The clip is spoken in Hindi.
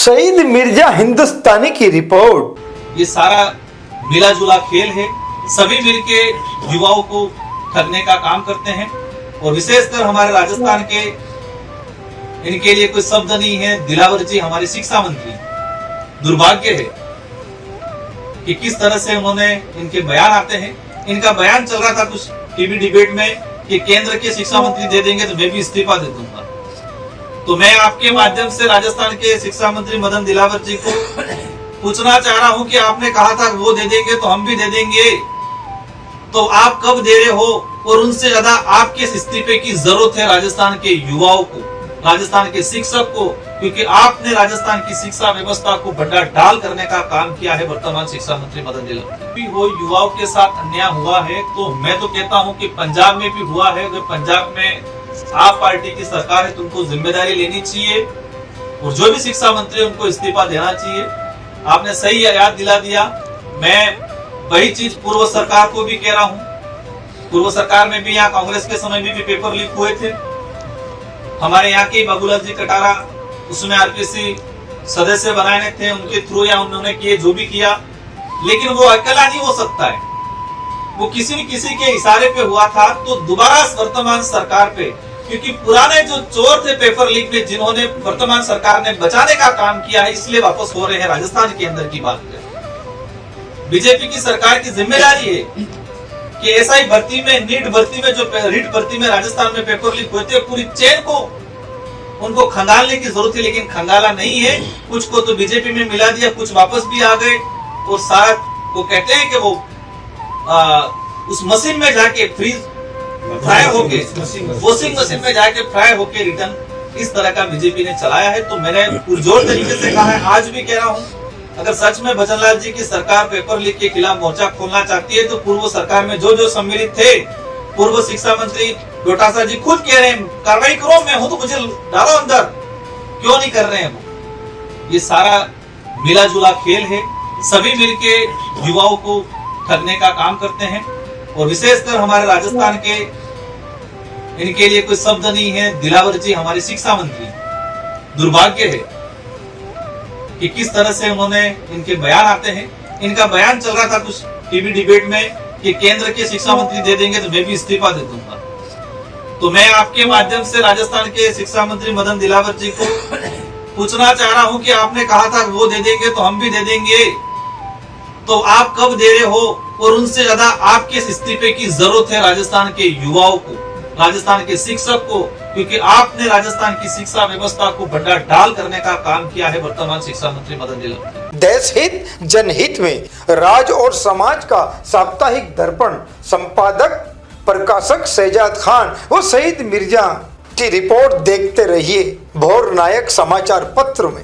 शहीद मिर्जा हिंदुस्तानी की रिपोर्ट। ये सारा मिला जुला खेल है। सभी मिलके युवाओं को ठगने का काम करते हैं और विशेषकर हमारे राजस्थान के इनके लिए कोई शब्द नहीं है। दिलावर जी हमारे शिक्षा मंत्री, दुर्भाग्य है कि किस तरह से उन्होंने इनके बयान आते हैं। इनका बयान चल रहा था कुछ टीवी डिबेट में कि केंद्र के शिक्षा मंत्री दे देंगे तो मैं भी इस्तीफा दे दूंगा। तो मैं आपके माध्यम से राजस्थान के शिक्षा मंत्री मदन दिलावर जी को पूछना चाह रहा हूं कि आपने कहा था वो दे देंगे तो हम भी दे देंगे, तो आप कब दे रहे हो? और उनसे ज्यादा आपके इस्तीफे की जरूरत है राजस्थान के युवाओं को, राजस्थान के शिक्षक को, क्योंकि आपने राजस्थान की शिक्षा व्यवस्था को बड़ा डाल करने का काम किया है वर्तमान शिक्षा मंत्री मदन दिलावर जी। वो युवाओं के साथ अन्याय हुआ है तो मैं तो कहता हूं कि पंजाब में भी हुआ है। अगर पंजाब में आप पार्टी की सरकार है तो उनको जिम्मेदारी लेनी चाहिए और जो भी शिक्षा मंत्री उनको इस्तीफा देना चाहिए। आपने सही याद दिला दिया। मैं वही चीज पूर्व सरकार को भी कह रहा हूं। पूर्व सरकार में भी यहाँ कांग्रेस के समय में भी पेपर लीक हुए थे। हमारे यहाँ के बाबूलाल जी कटारा उसमें आरपीसी सदस्य बनाए थे, उनके थ्रू या उन्होंने किए जो भी किया, लेकिन वो अकेला नहीं हो सकता है। वो किसी न किसी के इशारे पे हुआ था। तो दोबारा वर्तमान सरकार पे, क्योंकि पुराने जो चोर थे पेपर लीक में जिन्होंने वर्तमान सरकार ने बचाने का काम किया है, इसलिए वापस हो रहे हैं। राजस्थान के अंदर की बात करें, बीजेपी की सरकार की जिम्मेदारी है कि एसआई भर्ती में, नीट भर्ती में, जो रीट भर्ती में राजस्थान में पेपर लीक हुए थे, पूरी चेन को उनको खंगालने की जरूरत है, लेकिन खंगाला नहीं है। कुछ को तो बीजेपी में मिला दिया, कुछ वापस भी आ गए और सारा वो कहते हैं कि वो उस मशीन में जाके फ्रीज फ्राई होके, वॉशिंग मशीन में जाके फ्राई होके रिटर्न, इस तरह का बीजेपी ने चलाया है। तो मैंने पुरजोर तरीके से कहा है, आज भी कह रहा हूं, अगर सच में भजनलाल जी की सरकार पेपर लीक के खिलाफ मोर्चा खोलना चाहती है तो पूर्व सरकार में जो जो सम्मिलित थे, पूर्व शिक्षा मंत्री डोटासरा जी खुद कह रहे हैं कार्रवाई करो, मैं हूं तो मुझे डालो अंदर, क्यों नहीं कर रहे हैं वो? ये सारा मिला जुला खेल है। सभी मिलके युवाओं को ठगने का काम करते हैं और विशेषकर हमारे राजस्थान के इनके लिए कोई शब्द नहीं है। दिलावर जी हमारे शिक्षा मंत्री, दुर्भाग्य है कि किस तरह से उन्होंने इनके बयान आते हैं। इनका बयान चल रहा था कुछ टीवी डिबेट में कि केंद्र के शिक्षा मंत्री दे देंगे तो मैं भी इस्तीफा दे दूंगा। तो मैं आपके माध्यम से राजस्थान के शिक्षा मंत्री मदन दिलावर जी को पूछना चाह रहा हूं कि आपने कहा था वो दे देंगे तो हम भी दे देंगे, तो आप कब दे रहे हो? और उनसे ज्यादा आपके इस्तीफे की जरूरत है राजस्थान के युवाओं को, राजस्थान के शिक्षक को, क्योंकि आपने राजस्थान की शिक्षा व्यवस्था को बड़ा डाल करने का काम किया है वर्तमान शिक्षा मंत्री मदन दिलावर। देश हित जनहित में राज और समाज का साप्ताहिक दर्पण संपादक प्रकाशक शहजाद खान व शहीद मिर्जा की रिपोर्ट देखते रहिए भोर नायक समाचार पत्र में।